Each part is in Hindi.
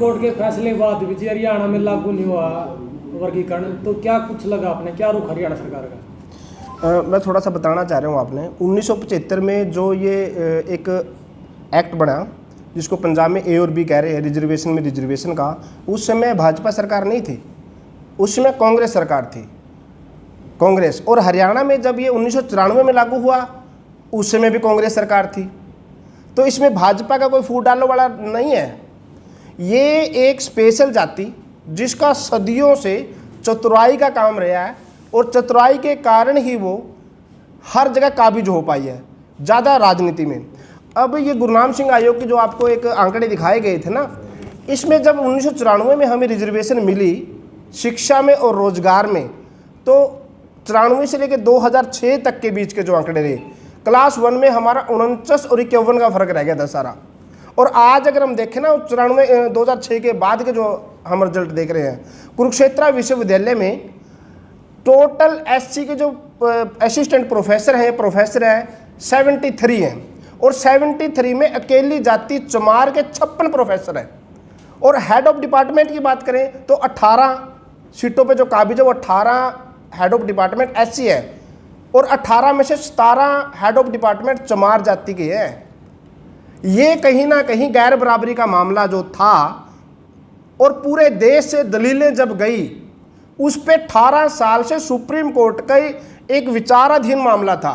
कोर्ट के फैसले के बाद भी हरियाणा में लागू नहीं हुआ वर्गीकरण, तो क्या कुछ लगा आपने, क्या रुख हरियाणा सरकार का? मैं थोड़ा सा बताना चाह रहा हूँ। आपने 1975 में जो ये एक एक्ट बना जिसको पंजाब में ए और बी कह रहे हैं, रिजर्वेशन में रिजर्वेशन का, उस समय भाजपा सरकार नहीं थी, उस समय कांग्रेस सरकार थी, कांग्रेस। और हरियाणा में जब ये 1994 में लागू हुआ उस समय भी कांग्रेस सरकार थी। तो इसमें भाजपा का कोई फूट डालने वाला नहीं है। ये एक स्पेशल जाति जिसका सदियों से चतुराई का काम रहा है और चतुराई के कारण ही वो हर जगह काबिज हो पाई है, ज़्यादा राजनीति में। अब ये गुरनाम सिंह आयोग की जो आपको एक आंकड़े दिखाए गए थे ना, इसमें जब 1994 में हमें रिजर्वेशन मिली शिक्षा में और रोजगार में, तो 94 से लेकर 2006 तक के बीच के जो आंकड़े रहे, क्लास 1 में हमारा 49 और 51 का फर्क रह गया था सारा। और आज अगर हम देखें ना 2006 के बाद के जो हम रिजल्ट देख रहे हैं, कुरुक्षेत्र विश्वविद्यालय में टोटल एससी के जो असिस्टेंट प्रोफेसर हैं 73 हैं, और 73 में अकेली जाति चमार के 56 प्रोफेसर हैं। और हेड ऑफ डिपार्टमेंट की बात करें तो 18 सीटों पे जो काबिज है वो 18 हेड ऑफ डिपार्टमेंट एससी है, और 18 में से 17 हेड ऑफ डिपार्टमेंट चमार जाति के हैं। ये कहीं ना कहीं गैर बराबरी का मामला जो था, और पूरे देश से दलीलें जब गई, उस पे 18 साल से सुप्रीम कोर्ट का एक विचाराधीन मामला था,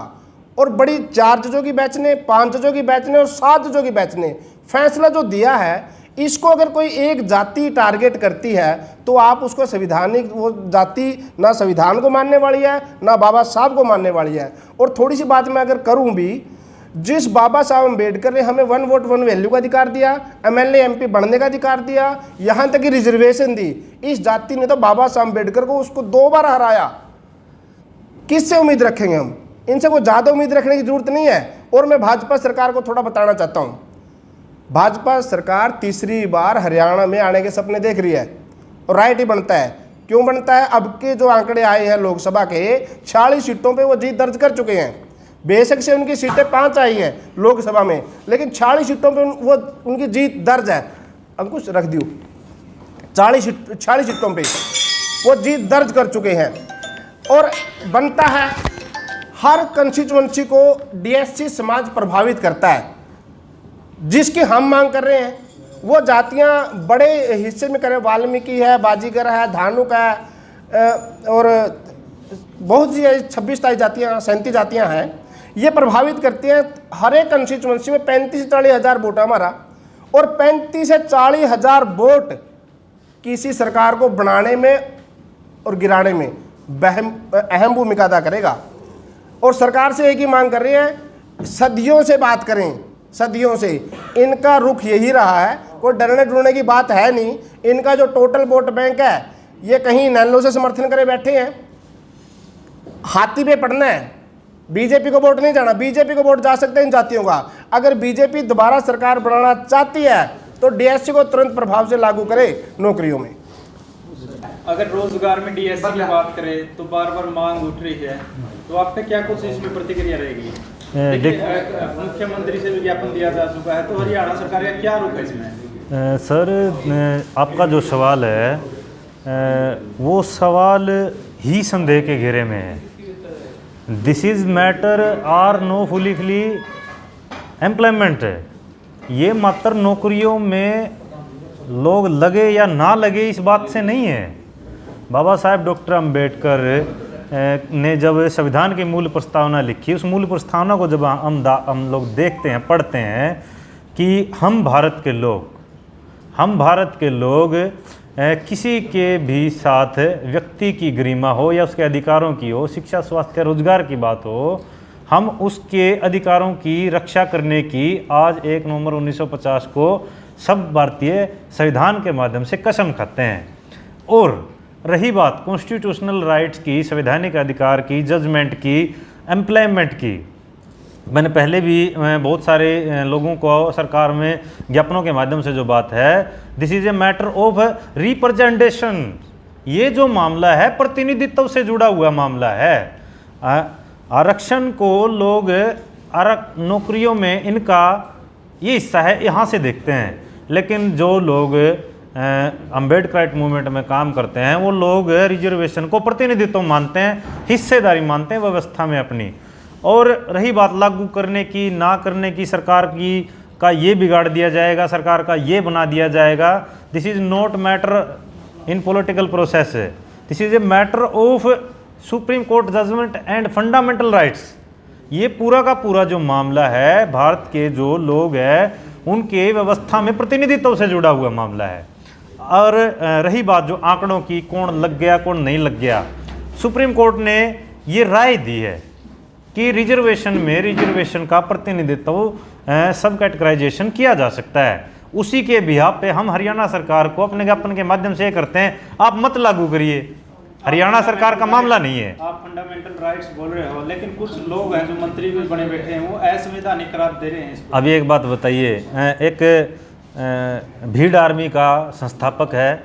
और बड़ी 4 जजों की बेंच ने, 5 जजों की बेंच ने और 7 जजों की बेंच ने फैसला जो दिया है, इसको अगर कोई एक जाति टारगेट करती है तो आप उसको संविधानिक, वो जाति ना संविधान को मानने वाली है ना बाबा साहब को मानने वाली है। और थोड़ी सी बात मैं अगर करूं भी, जिस बाबा साहब अम्बेडकर ने हमें 1 वोट 1 वैल्यू का अधिकार दिया, एमएलए एमपी बनने का अधिकार दिया, यहाँ तक कि रिजर्वेशन दी, इस जाति ने तो बाबा साहब अम्बेडकर को उसको 2 बार हराया। किससे उम्मीद रखेंगे हम? इनसे कोई ज़्यादा उम्मीद रखने की जरूरत नहीं है। और मैं भाजपा सरकार को थोड़ा बताना चाहता हूँ, भाजपा सरकार तीसरी बार हरियाणा में आने के सपने देख रही है, और राइट ही बनता है। क्यों बनता है? अब के जो आंकड़े आए हैं लोकसभा के, 46 सीटों पे वो जीत दर्ज कर चुके हैं। बेशक से उनकी सीटें 5 आई हैं लोकसभा में, लेकिन 40 सीटों पे वो उनकी जीत दर्ज है। अंकुश रख दियो, 40 सीटों पे वो जीत दर्ज कर चुके हैं। और बनता है, हर कंस्टिट्यूएंसी को डीएससी समाज प्रभावित करता है। जिसकी हम मांग कर रहे हैं वो जातियां बड़े हिस्से में करें, वाल्मीकि है, बाजीगर है, धानुक है, और बहुत सी 26-27 जातियाँ, 37 जातियाँ हैं, ये प्रभावित करती हैं। हर एक कंस्टिट्यूएंसी में 35 से 40 हज़ार वोट हमारा, और 35 से 40 हज़ार वोट किसी सरकार को बनाने में और गिराने में अहम भूमिका अदा करेगा। और सरकार से एक ही मांग कर रही है, सदियों से बात करें, सदियों से इनका रुख यही रहा है, कोई डरने डरने की बात है नहीं। इनका जो टोटल वोट बैंक है, ये कहीं नैलो से समर्थन करे बैठे हैं। हाथी पे पड़ना है, बीजेपी को वोट नहीं जाना। बीजेपी को वोट जा सकते हैं इन जातियों का। अगर बीजेपी दोबारा सरकार बनाना चाहती है तो डीएससी को तुरंत प्रभाव से लागू करे नौकरियों में। अगर रोजगार में डीएससी की बात करें तो बार बार मांग उठ रही है, तो आपका क्या कुछ इसमें प्रतिक्रिया रहेगी? मुख्यमंत्री से विज्ञापन दिया जा चुका है, तो हरियाणा सरकार का क्या रुख है इसमें? सर, आपका जो सवाल है वो सवाल ही संदेह के घेरे में है। This is matter are no fully employment है। ये मात्र नौकरियों में लोग लगे या ना लगे इस बात से नहीं है। बाबा साहेब डॉक्टर अम्बेडकर ने जब संविधान की मूल प्रस्तावना लिखी, उस मूल प्रस्तावना को जब हम लोग देखते हैं, पढ़ते हैं कि हम भारत के लोग किसी के भी साथ व्यक्ति की गरिमा हो या उसके अधिकारों की हो, शिक्षा, स्वास्थ्य, रोजगार की बात हो, हम उसके अधिकारों की रक्षा करने की आज 1 नवंबर 1950 को सब भारतीय संविधान के माध्यम से कसम खाते हैं। और रही बात कॉन्स्टिट्यूशनल राइट्स की, संवैधानिक अधिकार की, जजमेंट की, एम्प्लॉयमेंट की, मैंने पहले भी बहुत सारे लोगों को सरकार में ज्ञापनों के माध्यम से जो बात है, this is a matter of representation. ये जो मामला है प्रतिनिधित्व से जुड़ा हुआ मामला है। आरक्षण को लोग नौकरियों में इनका ये हिस्सा है यहाँ से देखते हैं, लेकिन जो लोग अम्बेडकराइट मूवमेंट में काम करते हैं, वो लोग रिजर्वेशन को प्रतिनिधित्व मानते हैं, हिस्सेदारी मानते हैं व्यवस्था में अपनी। और रही बात लागू करने की ना करने की, सरकार की का ये बिगाड़ दिया जाएगा, सरकार का ये बना दिया जाएगा, this is not matter in political process, this is a matter of Supreme Court judgment and fundamental rights. ये पूरा का पूरा जो मामला है भारत के जो लोग हैं उनके व्यवस्था में प्रतिनिधित्व से जुड़ा हुआ मामला है। और रही बात जो आंकड़ों की, कौन लग गया कौन नहीं लग गया, सुप्रीम कोर्ट ने ये राय दी है कि रिजर्वेशन में रिजर्वेशन का प्रतिनिधित्व सब कैटेगराइजेशन किया जा सकता है। उसी के बिहाफ पे हम हरियाणा सरकार को अपने ज्ञापन के माध्यम से करते हैं, आप मत लागू करिए, हरियाणा सरकार का मामला नहीं है। आप फंडामेंटल राइट्स बोल रहे हो, लेकिन कुछ लोग हैं जो मंत्री भी बने बैठे हैं वो असंवैधानिक करार दे रहे हैं इसको। अभी एक बात बताइए, एक भीड़ आर्मी का संस्थापक है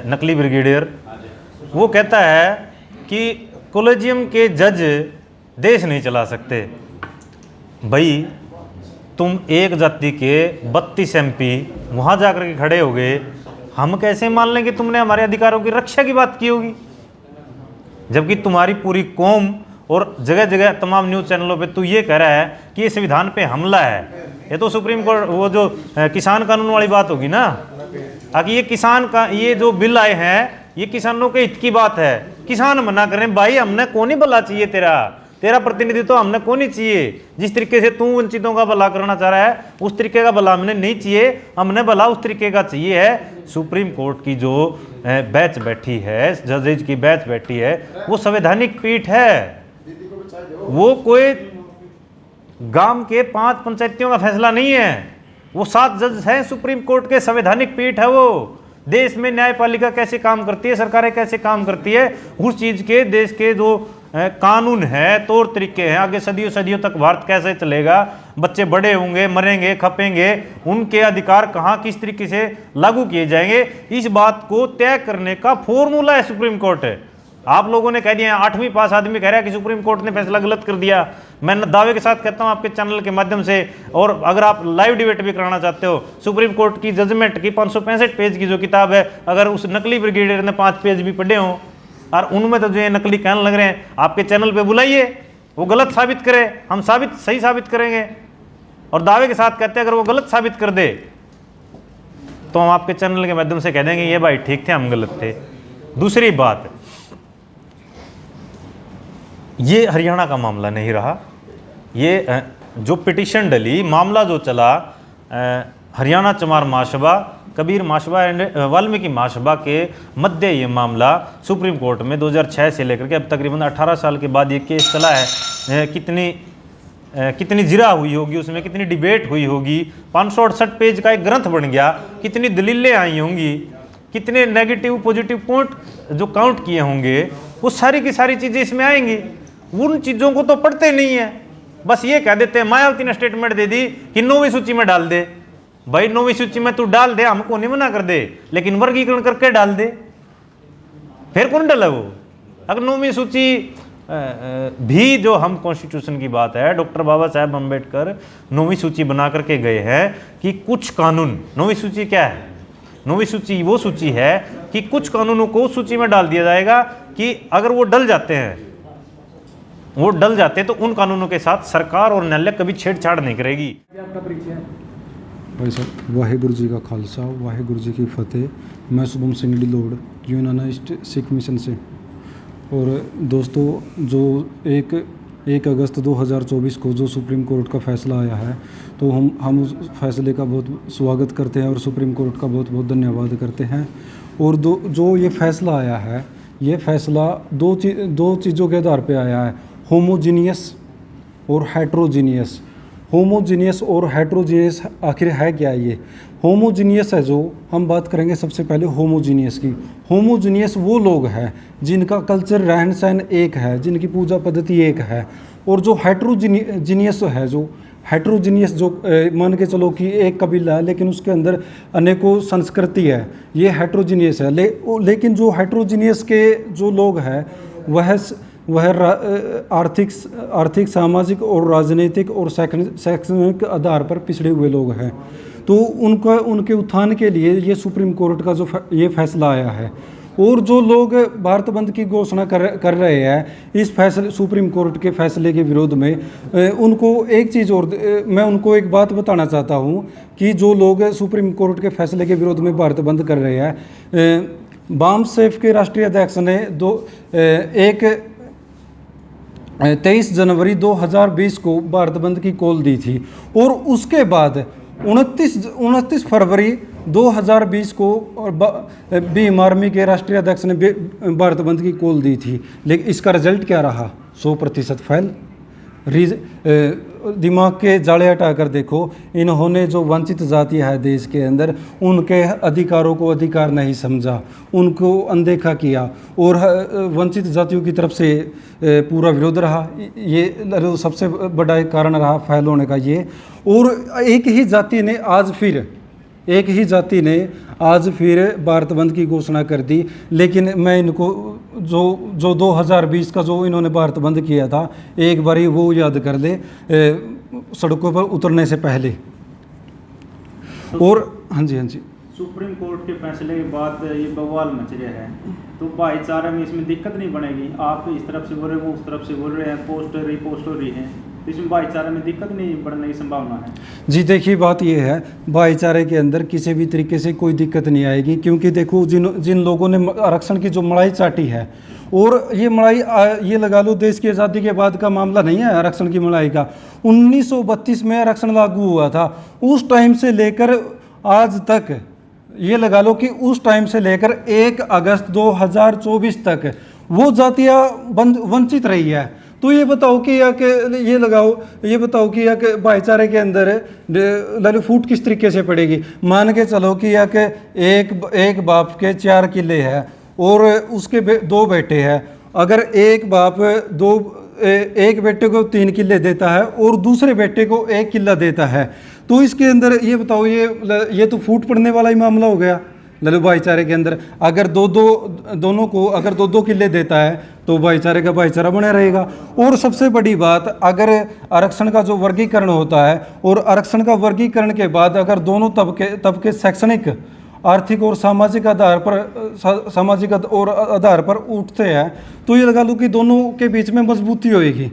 नकली ब्रिगेडियर, वो कहता है कि कॉलेजियम के जज देश नहीं चला सकते। भाई तुम एक जाति के 32 MP वहाँ जाकर के खड़े हो गए, हम कैसे मान लें कि तुमने हमारे अधिकारों की रक्षा की बात की होगी, जबकि तुम्हारी पूरी कौम और जगह जगह तमाम न्यूज़ चैनलों पे तू ये कह रहा है कि ये संविधान पे हमला है। ये तो सुप्रीम कोर्ट वो जो किसान कानून वाली बात होगी ना, ताकि ये किसान का ये जो बिल आए हैं ये किसानों के हित की बात है। किसान मना करें भाई हमने कौन ही भला चाहिए, तेरा प्रतिनिधित्व तो हमने कौन ही चाहिए। जिस तरीके से तू वंचितों का भला करना चाह रहा है उस तरीके का भला हमने नहीं चाहिए, हमने भला उस तरीके का चाहिए है। सुप्रीम कोर्ट की जो बेंच बैठी है, जजेज की बेंच बैठी है, वो संवैधानिक पीठ है, वो कोई गांव के 5 पंचायतियों का फैसला नहीं है। वो 7 जज हैं सुप्रीम कोर्ट के, संवैधानिक पीठ है वो। देश में न्यायपालिका कैसे काम करती है, सरकारें कैसे काम करती है, उस चीज़ के देश के जो कानून है, तौर तरीके हैं, आगे सदियों सदियों तक भारत कैसे चलेगा, बच्चे बड़े होंगे, मरेंगे, खपेंगे, उनके अधिकार कहाँ किस तरीके से लागू किए जाएंगे, इस बात को तय करने का फॉर्मूला है सुप्रीम कोर्ट। आप लोगों ने कह दिया, 8वीं पास आदमी कह रहा है कि सुप्रीम कोर्ट ने फैसला गलत कर दिया। मैं दावे के साथ कहता हूं आपके चैनल के माध्यम से, और अगर आप लाइव डिबेट भी कराना चाहते हो, सुप्रीम कोर्ट की जजमेंट की 565 पेज की जो किताब है, अगर उस नकली ब्रिगेडियर ने 5 पेज भी पढ़े हों और उनमें तो जो ये नकली कहने लग रहे हैं, आपके चैनल पे बुलाइए, वो गलत साबित करे, हम सही साबित करेंगे। और दावे के साथ कहते हैं अगर वो गलत साबित कर दे तो हम आपके चैनल के माध्यम से कह देंगे ये भाई ठीक थे, हम गलत थे। दूसरी बात, ये हरियाणा का मामला नहीं रहा, ये जो पिटीशन डली, मामला जो चला हरियाणा चमार महासभा, कबीर महासभा एंड वाल्मीकि महासभा के मध्य ये मामला सुप्रीम कोर्ट में 2006 से लेकर के अब तकरीबन 18 साल के बाद ये केस चला है। कितनी जिरा हुई होगी उसमें, कितनी डिबेट हुई होगी, 568 पेज का एक ग्रंथ बन गया, कितनी दलीलें आई होंगी, कितने नेगेटिव पॉजिटिव पॉइंट जो काउंट किए होंगे, वो सारी की सारी चीज़ें इसमें आएंगी। उन चीज़ों को तो पढ़ते नहीं है, बस ये कह देते हैं, मायावती ने स्टेटमेंट दे दी कि 9वीं सूची में डाल दे। भाई 9वीं सूची में तू डाल दे, हमको नहीं मना कर दे, लेकिन वर्गीकरण करके डाल दे, फिर कौन डाला वो। अगर 9वीं सूची भी जो हम कॉन्स्टिट्यूशन की बात है, डॉक्टर बाबा साहेब अम्बेडकर 9वीं सूची बना करके गए हैं कि कुछ कानून, 9वीं सूची क्या है, 9वीं सूची वो सूची है कि कुछ कानूनों को सूची में डाल दिया जाएगा कि अगर वो डल जाते हैं तो उन कानूनों के साथ सरकार और न्यायालय कभी छेड़छाड़ नहीं करेगी। आपका परिचय? भाई साहब, वाहिगुरु जी का खालसा, वाहिगुरु जी की फतेह। मैं शुभम सिंह डिलोड, यूनाना सिख मिशन से। और दोस्तों, जो 1 अगस्त 2024 को जो सुप्रीम कोर्ट का फैसला आया है, तो हम उस फैसले का बहुत स्वागत करते हैं और सुप्रीम कोर्ट का बहुत बहुत धन्यवाद करते हैं। और जो ये फैसला आया है, ये फैसला दो चीज़ों के आधार पे आया है, होमोजीनियस और हेट्रोजीनियस। होमोजीनियस और हेट्रोजीनियस आखिर है क्या? ये होमोजीनियस है, जो हम बात करेंगे सबसे पहले होमोजीनियस की। होमोजीनियस वो लोग हैं जिनका कल्चर, रहन सहन एक है, जिनकी पूजा पद्धति एक है। और जो हेट्रोजीनियस है, जो हेट्रोजीनियस जो मान के चलो कि एक कबीला है लेकिन उसके अंदर अनेकों संस्कृति है, ये हेट्रोजीनियस है। लेकिन जो हेट्रोजीनियस के जो लोग हैं वह आर्थिक, सामाजिक और राजनीतिक और शैक्षणिक आधार पर पिछड़े हुए लोग हैं। तो उनका उनके उत्थान के लिए ये सुप्रीम कोर्ट का जो ये फैसला आया है। और जो लोग भारत बंद की घोषणा कर रहे हैं इस फैसले सुप्रीम कोर्ट के फैसले के विरोध में, उनको एक चीज़ और मैं उनको एक बात बताना चाहता हूं कि जो लोग सुप्रीम कोर्ट के फैसले के विरोध में भारत बंद कर रहे हैं, बामसेफ के राष्ट्रीय अध्यक्ष ने 23 जनवरी 2020 को भारत बंद की कॉल दी थी और उसके बाद 29 फरवरी 2020 को भीम आर्मी के राष्ट्रीय अध्यक्ष ने भारत बंद की कॉल दी थी। लेकिन इसका रिजल्ट क्या रहा? 100% फेल। दिमाग के जाले हटाकर देखो, इन्होंने जो वंचित जातियां है देश के अंदर, उनके अधिकारों को अधिकार नहीं समझा, उनको अनदेखा किया और वंचित जातियों की तरफ से पूरा विरोध रहा। ये सबसे बड़ा एक कारण रहा फेल होने का ये। और एक ही जाति ने आज फिर भारत बंद की घोषणा कर दी। लेकिन मैं इनको जो 2020 का जो इन्होंने भारत बंद किया था, एक बारी वो याद कर ले सड़कों पर उतरने से पहले। और हाँ जी सुप्रीम कोर्ट के फैसले के बाद ये बवाल मच रहा है, तो भाईचारे में इसमें दिक्कत नहीं बनेगी? आप इस तरफ से बोल रहे हैं, वो उस तरफ से बोल रहे हैं, पोस्ट रिपोस्ट हो रही है, इसमें भाईचारे में दिक्कत नहीं बढ़ने की संभावना है? जी देखिए, बात ये है भाईचारे के अंदर किसी भी तरीके से कोई दिक्कत नहीं आएगी, क्योंकि देखो जिन लोगों ने आरक्षण की जो मलाई चाटी है, और ये मलाई ये लगा लो देश की आज़ादी के बाद का मामला नहीं है आरक्षण की मलाई का। 1932 में आरक्षण लागू हुआ था, उस टाइम से लेकर आज तक ये लगा लो कि उस टाइम से लेकर 1 अगस्त 2024 तक वो जातियाँ वंचित रही है। तो ये बताओ कि ये बताओ कि भाईचारे के अंदर फूट किस तरीके से पड़ेगी? मान के चलो कि एक बाप के 4 किले हैं और उसके 2 बेटे हैं। अगर एक बाप एक बेटे को 3 किले देता है और दूसरे बेटे को 1 किला देता है, तो इसके अंदर ये बताओ, ये तो फूट पड़ने वाला ही मामला हो गया लल्लू भाईचारे के अंदर। अगर दोनों को अगर 2 किले देता है तो भाईचारे का भाईचारा बना रहेगा। और सबसे बड़ी बात, अगर आरक्षण का जो वर्गीकरण होता है और आरक्षण का वर्गीकरण के बाद अगर दोनों तबके शैक्षणिक, आर्थिक और सामाजिक आधार पर उठते हैं, तो ये लगा लो कि दोनों के बीच में मजबूती होएगी।